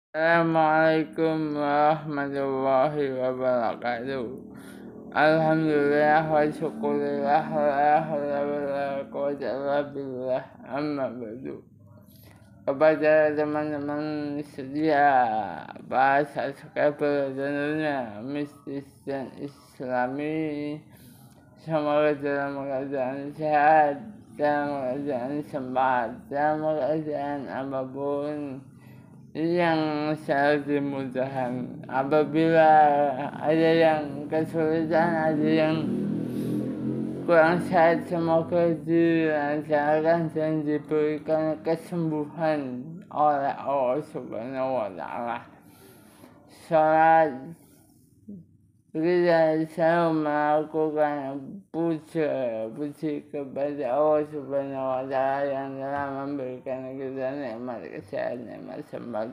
Assalamualaikum warahmatullahi wabarakatuh. Alhamdulillah wa syukurillah wa la haula wa la quwwata illa billah amma ba'du. Kepada teman-teman sedia bahasa subscriber channelnya Mistis dan Islami, semoga dalam keadaan sehat, dalam keadaan sempat, dalam keadaan apapun yang selalu dimudahkan. Apabila ada yang kesulitan, ada yang kurang sehat, semoga dilancarkan dan diberikan kesembuhan oleh Allah Subhanahu wa Ta'ala. Salat kita selalu melakukan puji kepada Allah Subhanahu wa Ta'ala yang telah memberikan kita nikmat kesehatan, nikmat sempat,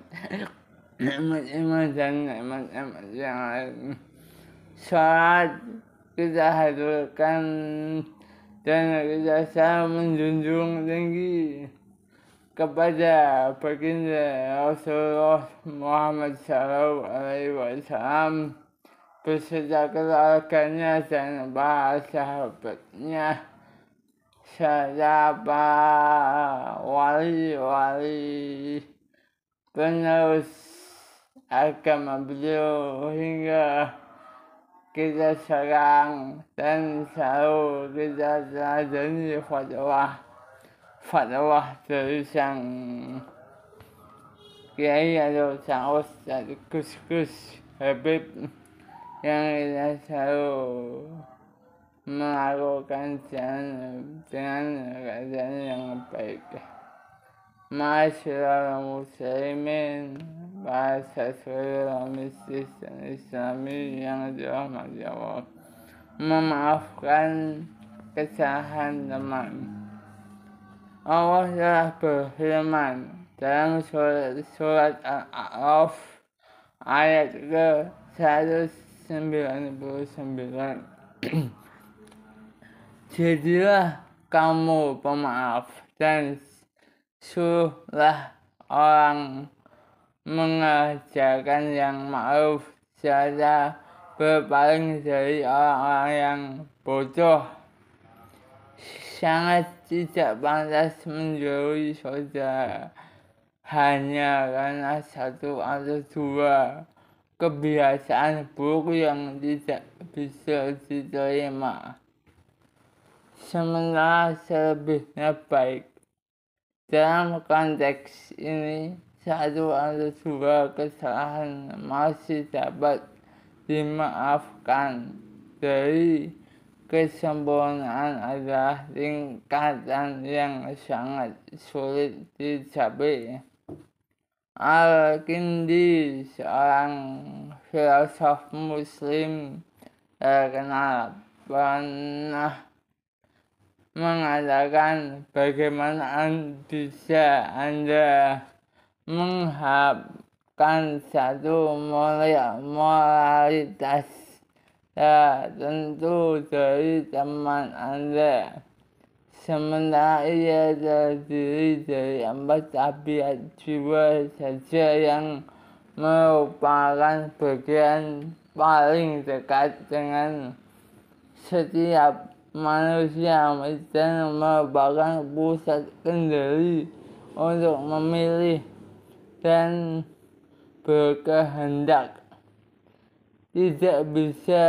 nikmat iman dan nikmat yang lain. Salat kita hadirkan dan kita selalu menjunjung tinggi kepada baginda Rasulullah Muhammad SAW beserta keluarganya dan para sahabatnya serta para wali-wali penerus agama beliau hingga kita sekarang, dan selalu kita teladani fatwa dari sang kiai atau sang ustadz Gus Habib yang kita selalu melakukan dengan keadaan yang baik. Masyaallah muslimin, bahasa surah Mistis dan Islami yang dirahmati Allah, memaafkan kesalahan teman. Allah telah berfirman dalam surat Al-A'raf ayat ke-199. Jadilah kamu pemaaf dan suruhlah orang mengerjakan yang ma'ruf serta berpaling dari orang-orang yang bodoh. Sangat tidak pantas menjauhi saudara hanya karena satu atau dua kebiasaan buruk yang tidak bisa diterima, sementara selebihnya baik. Dalam konteks ini, satu atau dua kesalahan masih dapat dimaafkan. Dari kesempurnaan adalah tingkatan yang sangat sulit dicapai. Al-Kindi, seorang filosof muslim terkenal, pernah mengatakan, bagaimana bisa Anda mengharapkan satu moralitas tentu dari teman Anda, sementara ia terdiri dari 4 tabiat jiwa saja yang merupakan bagian paling dekat dengan setiap manusia dan merupakan pusat kendali untuk memilih dan berkehendak. Tidak bisa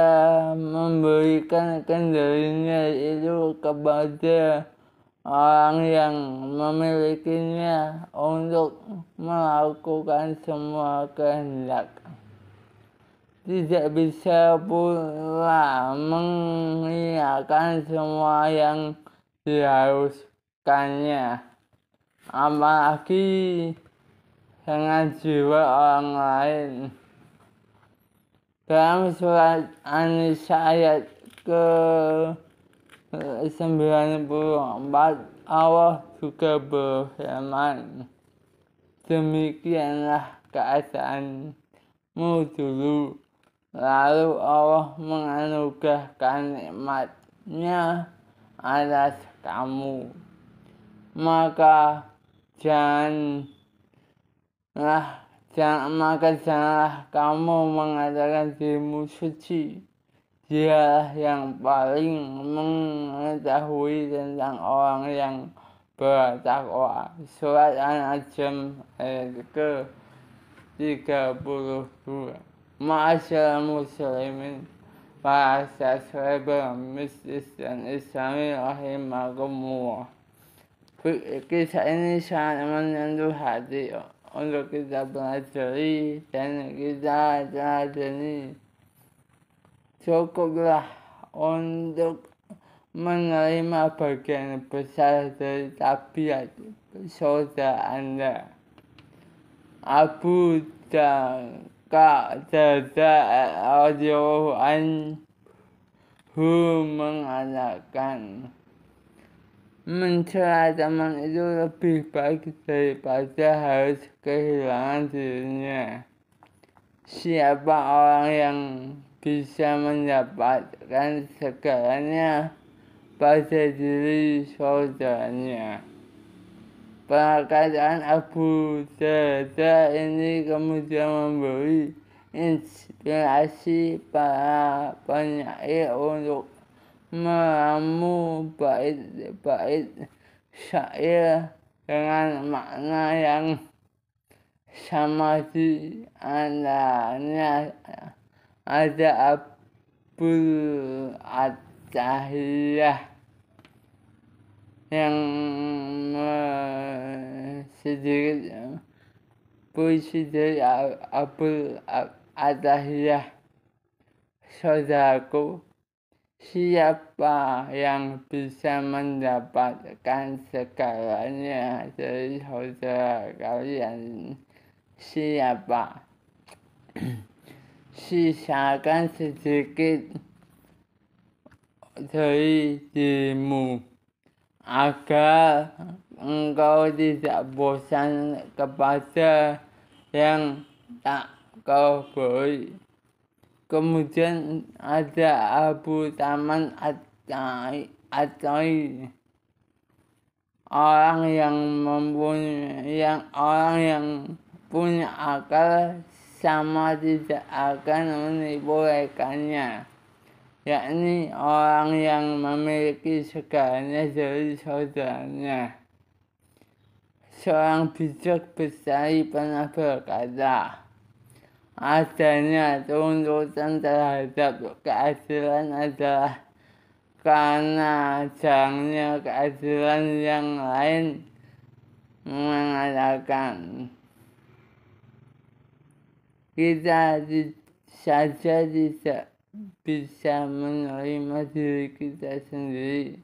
memberikan kendalinya itu kepada orang yang memilikinya untuk melakukan semua kehendak. Tidak bisa pula mengiyakan semua yang diharuskannya, apalagi dengan jiwa orang lain. Dalam surat An-Nisa ayat ke-94, Allah juga berfirman, demikianlah keadaanmu dulu, lalu Allah menganugerahkan nikmat-Nya atas kamu, maka janganlah Maka janganlah kamu mengatakan dirimu suci. Dialah yang paling mengetahui tentang orang yang bertakwa. Surat An-Najm ayat ke-32. Ma'asyiral muslimin, para subscriber mistis dan islami rahimakumullah. Kisah ini sangat menyentuh hati untuk kita pelajari dan kita teladani. Cukuplah untuk menerima bagian besar dari tabiat saudara Anda. Abu Darda radhiyallahu anhu mengatakan, mencela teman itu lebih baik daripada harus kehilangan dirinya. Siapa orang yang bisa mendapatkan segalanya pada diri saudaranya? Perkataan Abu Darda ini kemudian memberi inspirasi para penyair untuk meramu bait-bait syair dengan makna yang sama. Di antaranya ada Abul Attahiyah yang sedikit puisi dari Abul Attahiyah. Saudaraku, siapa yang bisa mendapatkan segalanya dari saudara kalian? Siapa? Sisakan sedikit dari dirimu agar engkau tidak bosan kepada yang tak kau beri. Kemudian ada Abu Taman At-Tai, orang yang punya akal sama tidak akan menipu rekannya, yakni orang yang memiliki segalanya dari saudaranya. Seorang bijak bestari pernah berkata, adanya tuntutan terhadap keadilan adalah karena jarangnya keadilan. Yang lain mengatakan, kita saja tidak bisa menerima diri kita sendiri,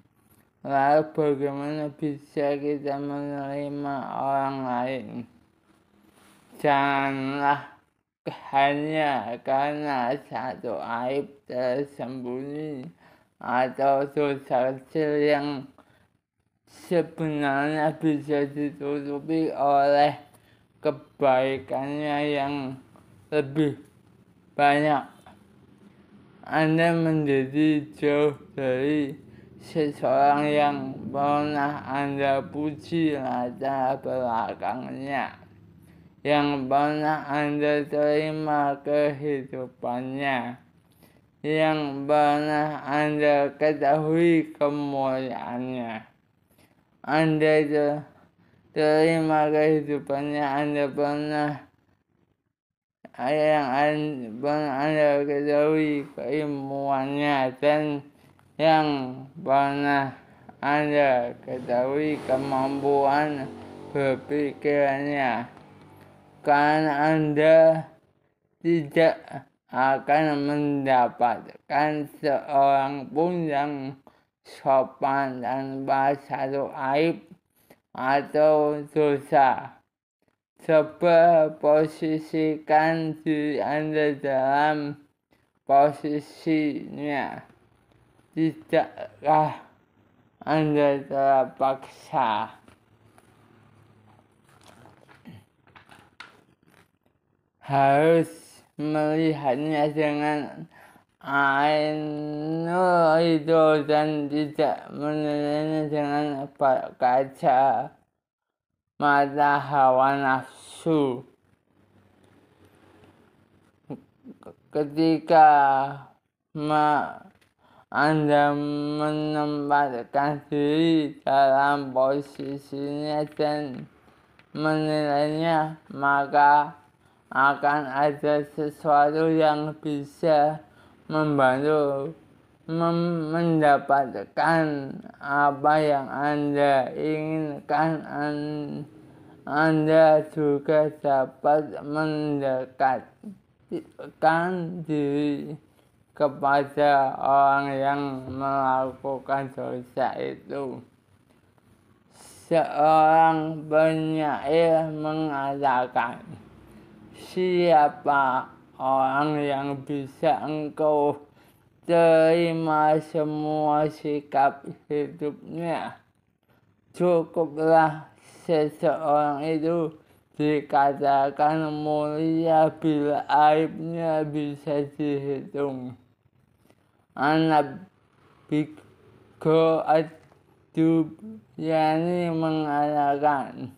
lalu bagaimana bisa kita menerima orang lain? Janganlah hanya karena satu aib tersembunyi atau dosa kecil yang sebenarnya bisa ditutupi oleh kebaikannya yang lebih banyak, Anda menjadi jauh dari seseorang yang pernah Anda puji latar belakangnya, yang pernah Anda terima kehidupannya, yang pernah Anda ketahui kemuliaannya. Anda terima kehidupannya, Anda pernah Anda ketahui keilmuannya, dan yang pernah Anda ketahui kemampuan berpikirannya. Karena Anda tidak akan mendapatkan seorang pun yang sopan tanpa satu aib atau dosa. Coba posisikan diri Anda dalam posisinya. Tidakkah Anda terpaksa harus melihatnya dengan ainul itu dan tidak menilainya dengan kaca mata hawa nafsu? ketika Anda menempatkan diri dalam posisinya dan menilainya, maka akan ada sesuatu yang bisa membantu mendapatkan apa yang Anda inginkan. Anda juga dapat mendekatkan diri kepada orang yang melakukan dosa itu. Seorang penyair mengatakan, siapa orang yang bisa engkau terima semua sikap hidupnya? Cukuplah seseorang itu dikatakan mulia bila aibnya bisa dihitung. Anak Bigo Ad-Dubyani mengatakan,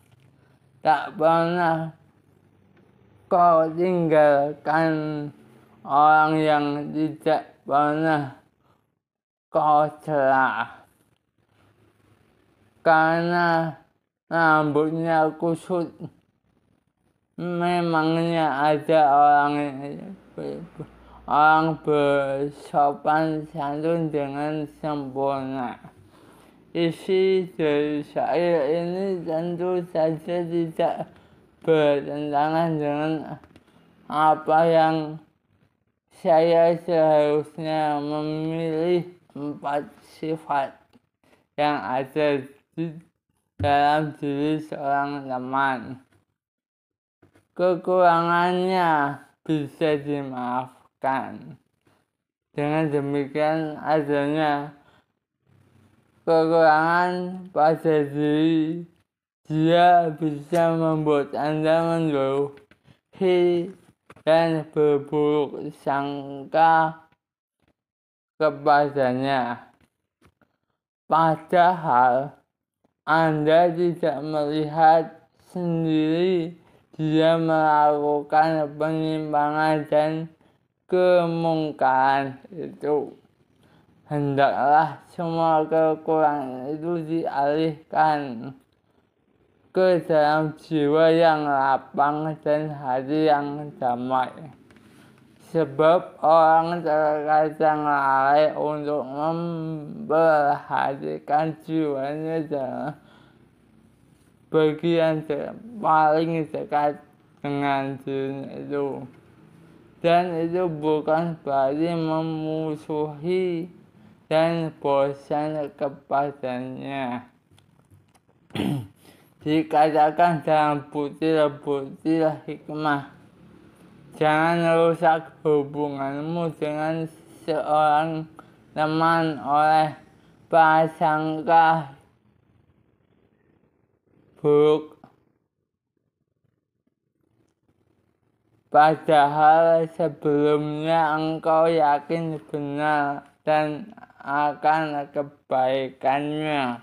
tak pernah kau tinggalkan orang yang tidak pernah kau celah, karena rambutnya kusut. Memangnya ada orang bersopan santun dengan sempurna. Isi dari syair ini tentu saja tidak bertentangan dengan apa yang saya seharusnya memilih 4 sifat yang ada di dalam diri seorang teman. Kekurangannya bisa dimaafkan. Dengan demikian, adanya kekurangan pada diri dia bisa membuat Anda menjauhi dan berburuk sangka kepadanya. Padahal Anda tidak melihat sendiri dia melakukan penyimpangan dan kemungkaran itu. Hendaklah semua kekurangan itu dialihkan ke dalam jiwa yang lapang dan hati yang damai. Sebab orang terkadang lalai untuk memperhatikan jiwanya dalam bagian paling dekat dengan dirinya itu. Dan itu bukan berarti memusuhi dan bosan kepadanya. Dikatakan dalam butir-butir hikmah, jangan rusak hubunganmu dengan seorang teman oleh prasangka buruk, padahal sebelumnya engkau yakin benar dan akan kebaikannya.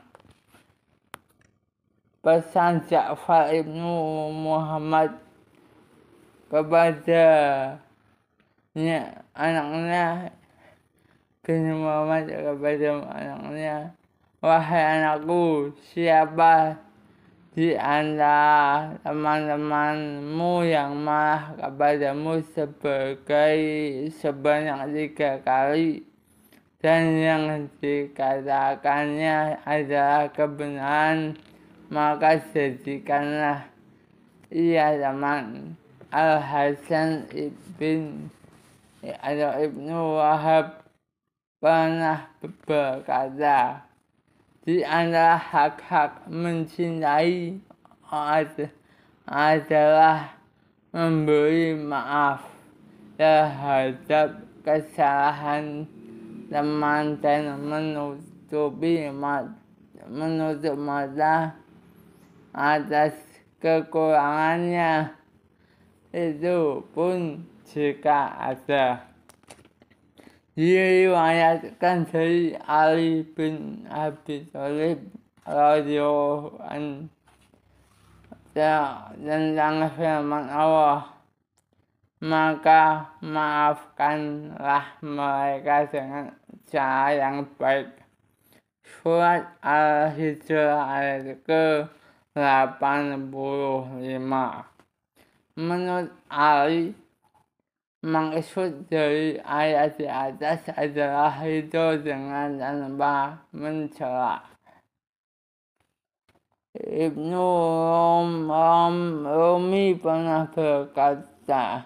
Pesan Ja'far Ibnu Muhammad kepada anaknya, bin Muhammad kepada anaknya, wahai anakku, siapa di antara teman-temanmu yang marah kepadamu sebanyak 3 kali, dan yang dikatakannya adalah kebenaran, maka jadikanlah ia teman. Al-Hasan Ibnu Wahab pernah berkata, di antara hak-hak mencintai adalah memberi maaf terhadap kesalahan teman dan menutup mata atas kekurangannya itu pun jika ada. Diriwayatkan dari Ali bin Abi Thalib radhiyallahu anhu tentang firman Allah, maka maafkanlah mereka dengan cara yang baik. Surat Al-Hijr ayat ke-85. Menurut Ali, maksud dari ayat di atas adalah ridho dengan tanpa mencela. Ibnu Rumi pernah berkata,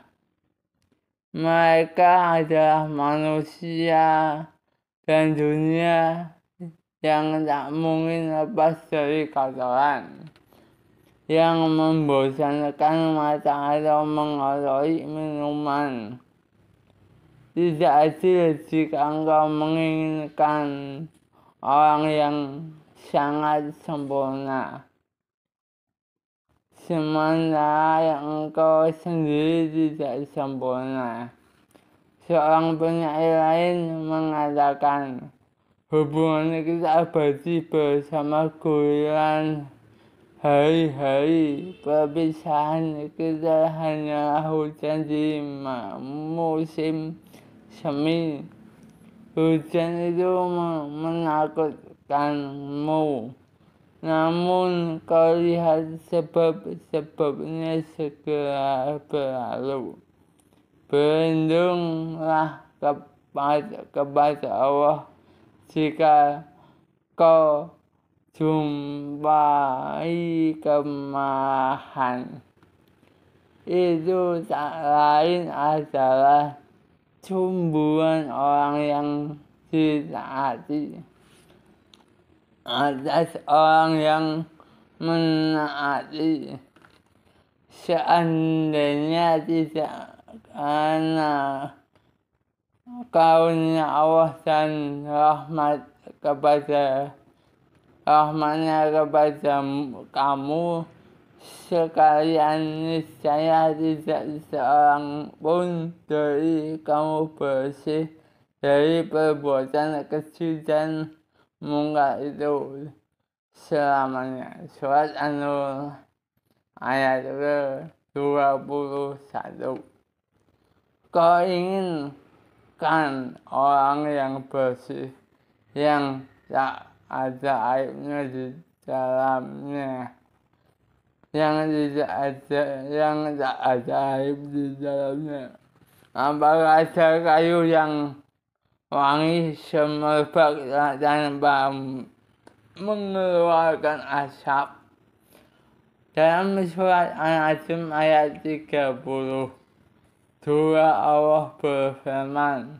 mereka adalah manusia dan dunia yang tak mungkin lepas dari kotoran, yang membosankan mata atau mengotori minuman. Tidak adil jika engkau menginginkan orang yang sangat sempurna, sementara engkau sendiri tidak sempurna. Seorang penyair lain mengatakan, hubungan kita abadi bersama guyuran hari-hari perpisahan kita hanyalah hujan di musim semi. Hujan itu menakutkanmu, namun kau lihat sebab-sebabnya segera berlalu. Berlindunglah kepada Allah jika kau jumpai kemarahan. Itu tak lain adalah cemburuan orang yang ditaati atas orang yang menaati. Seandainya tidak karena karunia Allah dan rahmatnya kepada kamu sekalian, niscaya tidak seorang pun dari kamu bersih dari perbuatan keji dan mungkar itu selamanya. Surat An-Nur ayat ke-21. Kau inginkan orang yang bersih, yang tak ada aibnya di dalamnya, yang tak ada aib di dalamnya. Apakah ada kayu yang wangi semerbak tanpa mengeluarkan asap? Dalam surat An-Najm ayat 32, Allah berfirman,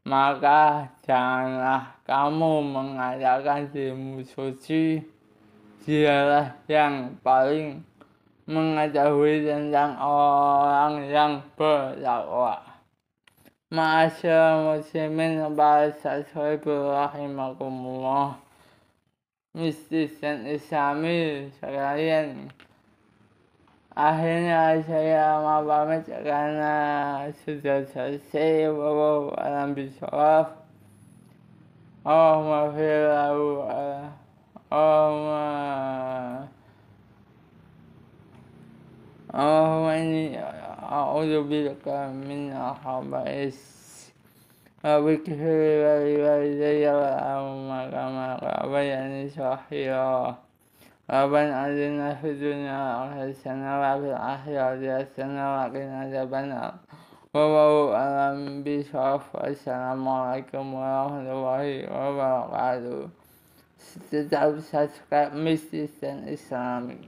maka janganlah kamu mengatakan dirimu suci, dialah yang paling mengetahui tentang orang yang bertakwa. Ma'asyiral muslimin rahimakumullah. Mistis dan Islami sekalian, akhirnya saya mau pamit karena sudah selesai. Wallahu a'lam bishawab. Allahumma firlahu Allahumma inni a'udzubika min al-khaba'is وبكفر والدي والأمة كما ربياني صغيرا. ربنا آتنا في الدنيا حسنة وفي الآخرة حسنة وقنا عذاب النار. والله أعلم بالصواب. والسلام عليكم warahmatullahi wabarakatuh. Tetap subscribe Mistis dan Islami.